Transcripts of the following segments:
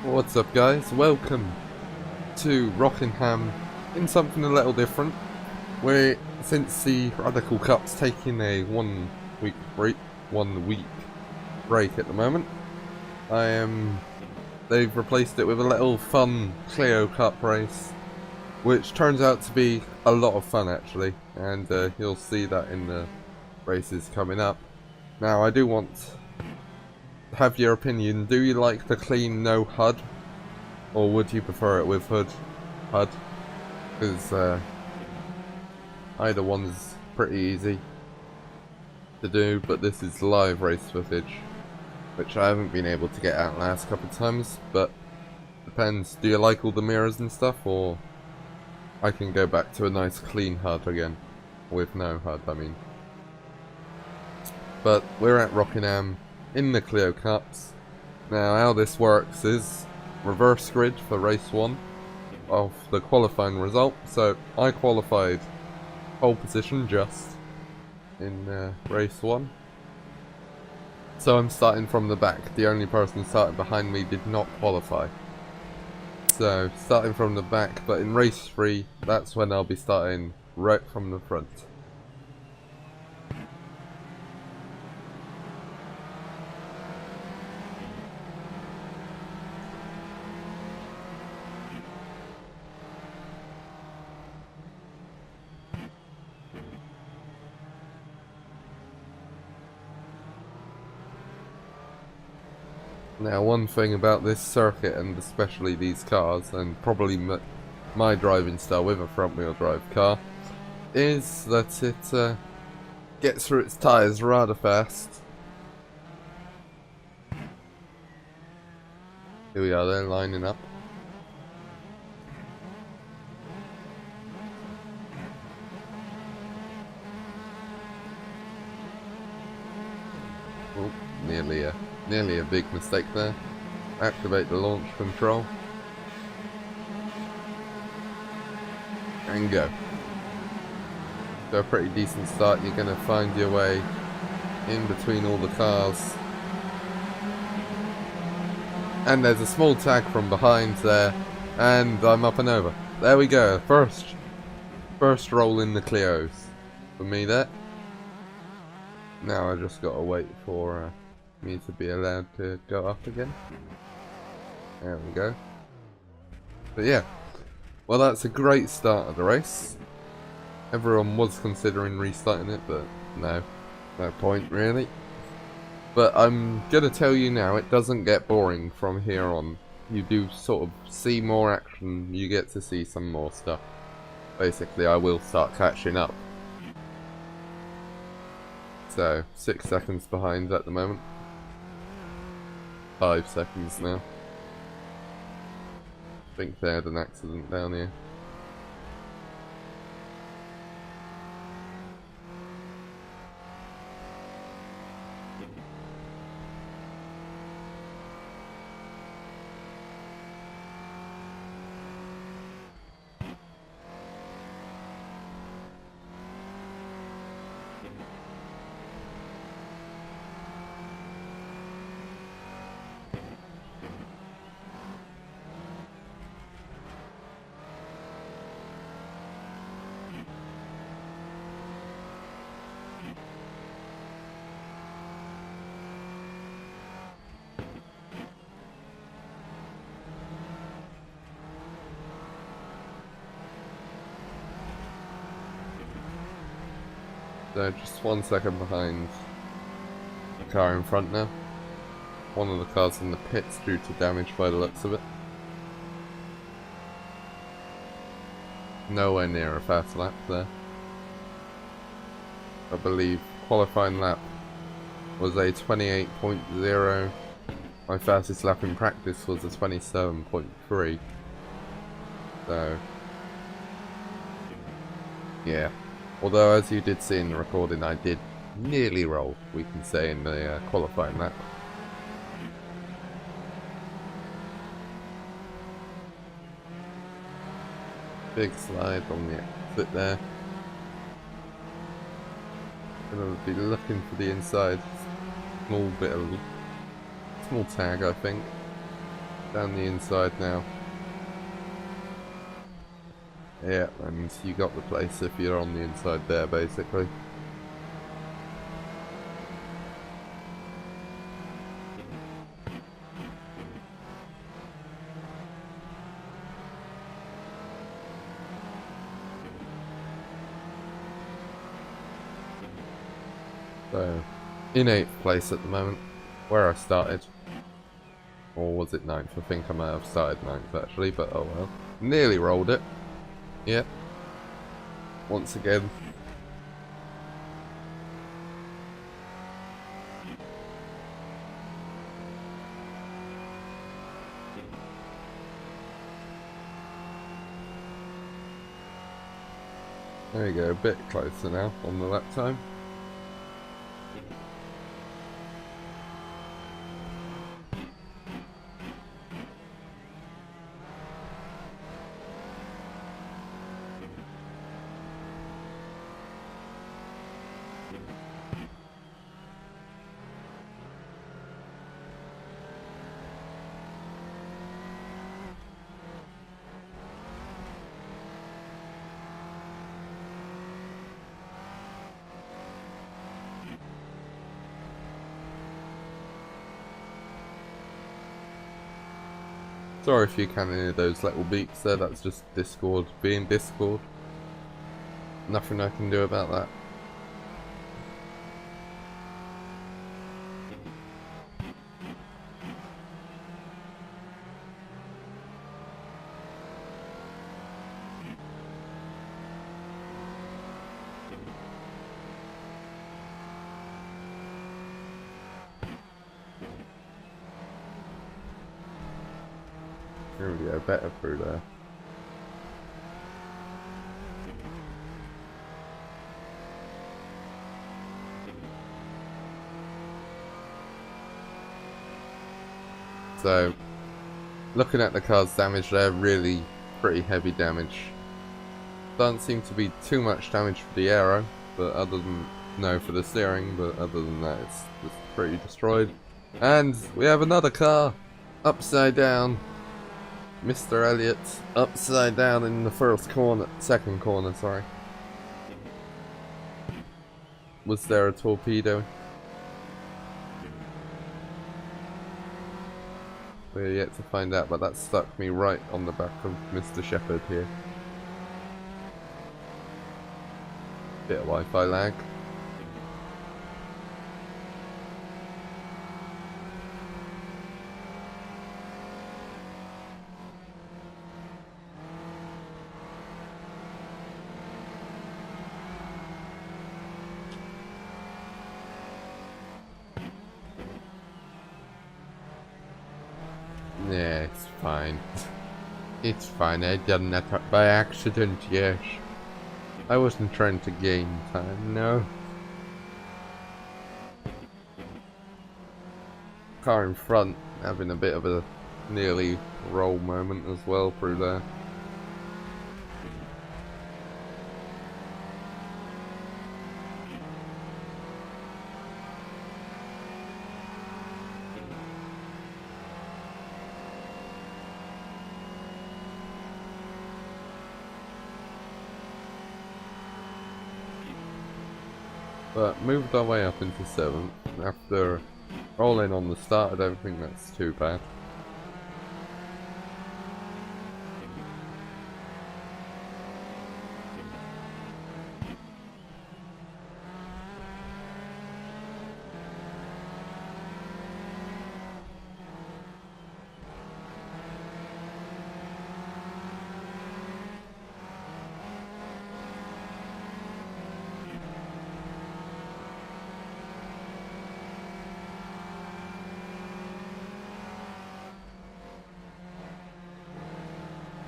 What's up guys, welcome to Rockingham in something a little different. Since the Radical Cup's taking a one week break at the moment, they've replaced it with a little fun Clio Cup race, which turns out to be a lot of fun actually, and you'll see that in the races coming up. Now I do want to have your opinion. Do you like the clean no HUD? Or would you prefer it with HUD? Because either one's pretty easy to do, but this is live race footage, which I haven't been able to get out the last couple of times, but depends. Do you like all the mirrors and stuff, or I can go back to a nice clean HUD again, with no HUD, I mean. But we're at Rockingham in the Clio Cups. Now how this works is reverse grid for race 1 of the qualifying result. So I qualified pole position just in race 1. So I'm starting from the back. The only person starting behind me did not qualify. So starting from the back, but in race 3, that's when I'll be starting right from the front. Now, one thing about this circuit, and especially these cars, and probably my driving style with a front-wheel drive car, is that it gets through its tyres rather fast. Here we are, they're lining up. Oh, nearly a big mistake there. Activate the launch control. And go. So a pretty decent start. You're going to find your way in between all the cars. And there's a small tag from behind there. And I'm up and over. There we go. First roll in the Clios for me there. Now I just got to wait for me to be allowed to go up again. There we go. But yeah, well, that's a great start of the race. Everyone was considering restarting it, but no point really. But I'm gonna tell you now, it doesn't get boring from here on. You do sort of see more action, you get to see some more stuff. Basically, I will start catching up. So, 6 seconds behind at the moment. 5 seconds now. I think they had an accident down here. So just 1 second behind the car in front now. One of the cars in the pits due to damage by the looks of it. Nowhere near a fast lap there. I believe qualifying lap was a 28.0. My fastest lap in practice was a 27.3. So yeah. Although, as you did see in the recording, I did nearly roll, we can say, in the qualifying lap. Big slide on the exit there. Gonna be looking for the inside. Small tag, I think. Down the inside now. Yeah, and you got the place if you're on the inside there, basically. So, in 8th place at the moment, where I started. Or was it 9th? I think I might have started 9th actually, but oh well. Nearly rolled it. Yep. Once again. There you go, a bit closer now on the lap time. Sorry if you can hear those little beeps there, that's just Discord being Discord. Nothing I can do about that. There we go, better through there. So, looking at the car's damage there, really pretty heavy damage. Doesn't seem to be too much damage for the aero, but other than, no, for the steering, but other than that it's just pretty destroyed. And we have another car, upside down. Mr. Elliott, upside down in the second corner, sorry. Was there a torpedo? We're yet to find out, but that stuck me right on the back of Mr. Shepherd here. Bit of Wi-Fi lag. Yeah, it's fine. It's fine, I done that by accident, yes. I wasn't trying to gain time, no. Car in front having a bit of a nearly roll moment as well through there. But moved our way up into 7th. After rolling on the start, I don't think that's too bad.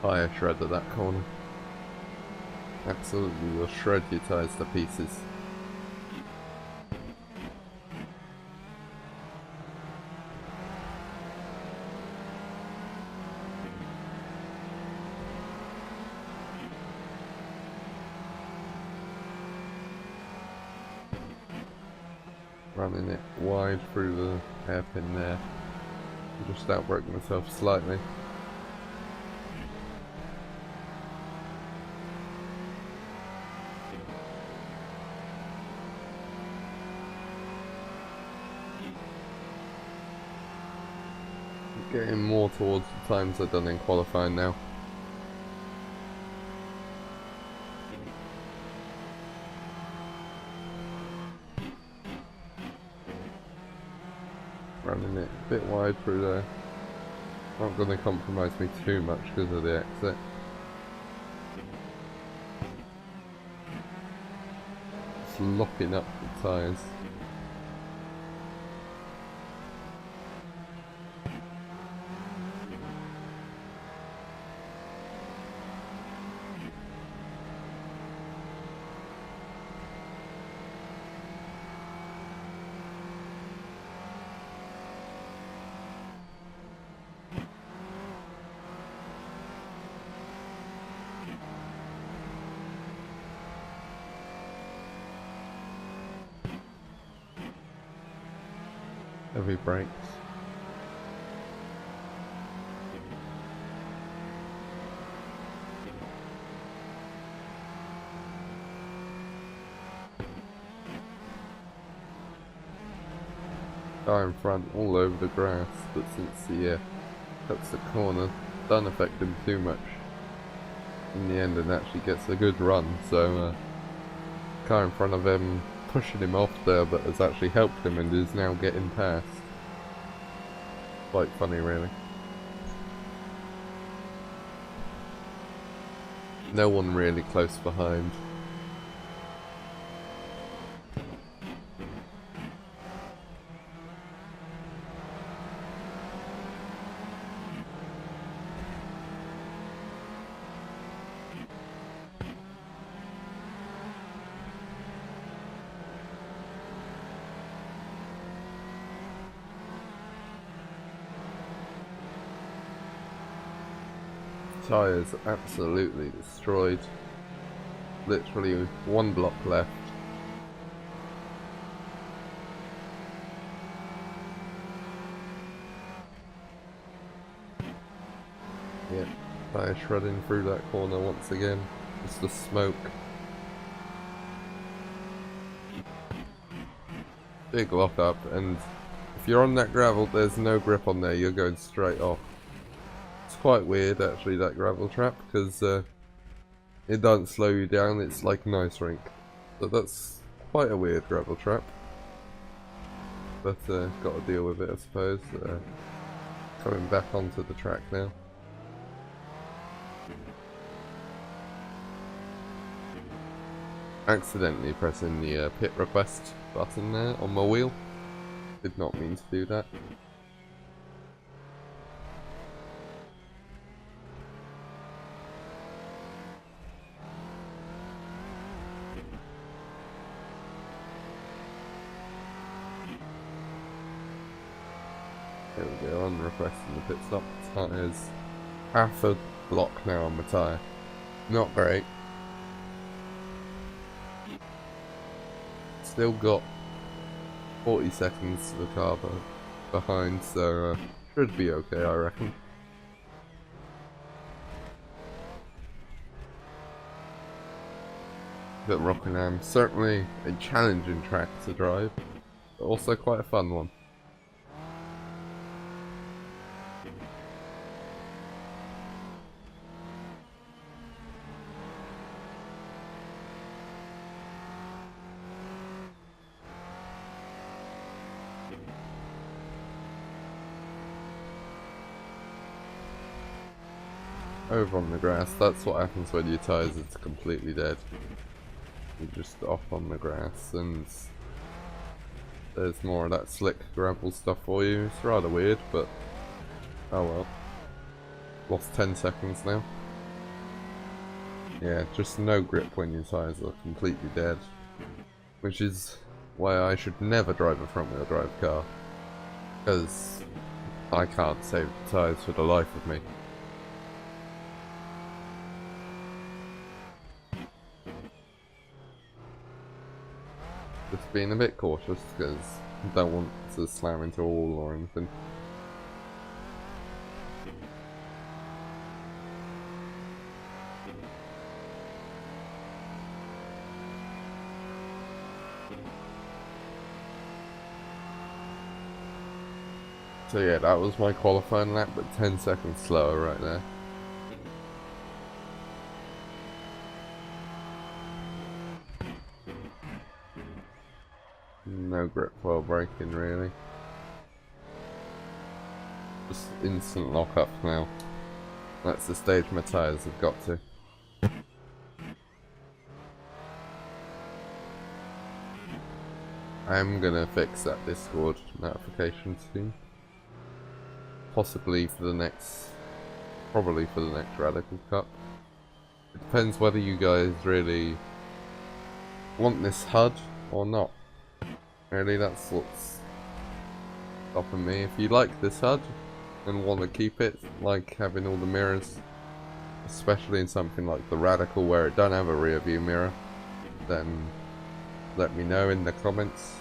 Fire shred at that corner. Absolutely will shred your tyres to pieces. Running it wide through the hairpin there. Just outbroke myself slightly. Getting more towards the times I've done in qualifying now. Running it a bit wide through there. Not going to compromise me too much because of the exit. Just locking up the tyres. Heavy brakes. Guy in front all over the grass, but since he cuts the corner, doesn't affect him too much in the end and actually gets a good run, so car in front of him pushing him off there, but has actually helped him and is now getting past. Quite funny, really. No one really close behind. Tyres absolutely destroyed. Literally one block left. Yep, tyre shredding through that corner once again. Just the smoke. Big lock up, and if you're on that gravel, there's no grip on there, you're going straight off. It's quite weird actually, that gravel trap, because it doesn't slow you down, it's like an ice rink. So that's quite a weird gravel trap. But got to deal with it, I suppose. Coming back onto the track now. Accidentally pressing the pit request button there on my wheel. Did not mean to do that. There we go, I'm requesting the pit stop. Tyres half a block now on my tyre. Not great. Still got 40 seconds to the car behind, so should be okay, I reckon. But Rockingham, certainly a challenging track to drive, but also quite a fun one. Over on the grass, that's what happens when your tyres are completely dead. You're just off on the grass, and there's more of that slick gravel stuff for you. It's rather weird, but oh well. Lost 10 seconds now. Yeah, just no grip when your tyres are completely dead. Which is why I should never drive a front wheel drive car. Because I can't save the tyres for the life of me. Just being a bit cautious because I don't want to slam into a wall or anything. So yeah, that was my qualifying lap, but 10 seconds slower right there. No grip while braking really. Just instant lock up now. That's the stage my tyres have got to. I'm gonna fix that Discord notification soon. Possibly for the next... probably for the next Radical Cup. It depends whether you guys really want this HUD or not. Really, that's what's stopping me. If you like this HUD and want to keep it, like having all the mirrors, especially in something like the Radical where it don't have a rear view mirror, then let me know in the comments.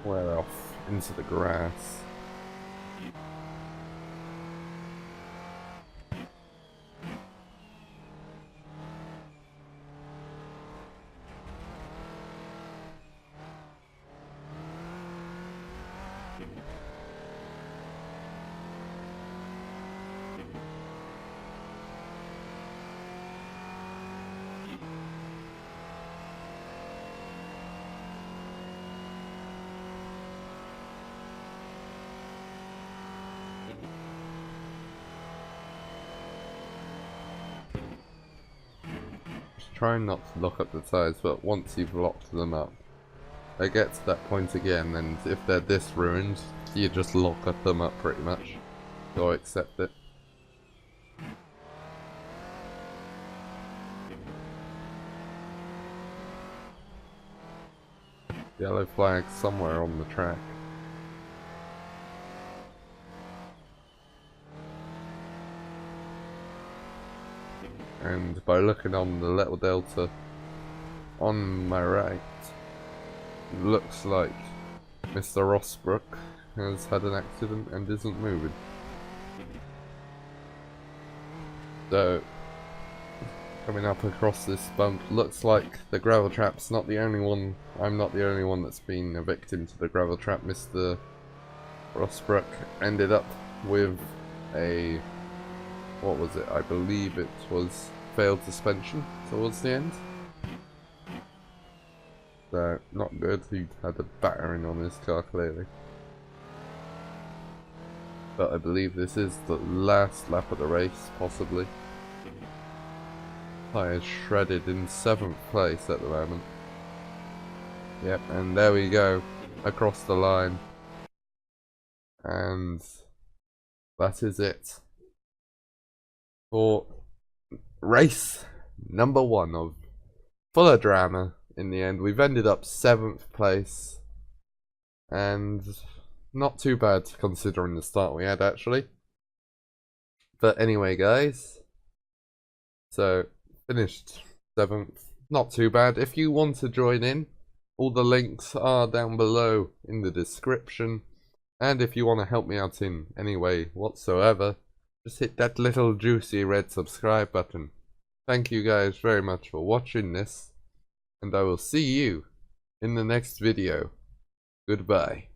We're off into the grass. Try not to lock up the tyres, but once you've locked them up, they get to that point again, and if they're this ruined, you just lock them up pretty much. Or accept it. Yellow flag somewhere on the track. And by looking on the little delta on my right, it looks like Mr. Rosbrook has had an accident and isn't moving. So, coming up across this bump, looks like the gravel trap's not the only one. I'm not the only one that's been a victim to the gravel trap. Mr. Rosbrook ended up with a... what was it? I believe it was failed suspension towards the end. So, not good. He had a battering on his car, clearly. But I believe this is the last lap of the race, possibly. Tyres shredded in 7th place at the moment. Yep, and there we go. Across the line. And that is it for race number 1 of full of drama. In the end, we've ended up 7th place, and not too bad considering the start we had, actually. But anyway, guys, so finished 7th, not too bad. If you want to join in, all the links are down below in the description, and if you want to help me out in any way whatsoever, just hit that little juicy red subscribe button. Thank you guys very much for watching this, and I will see you in the next video. Goodbye.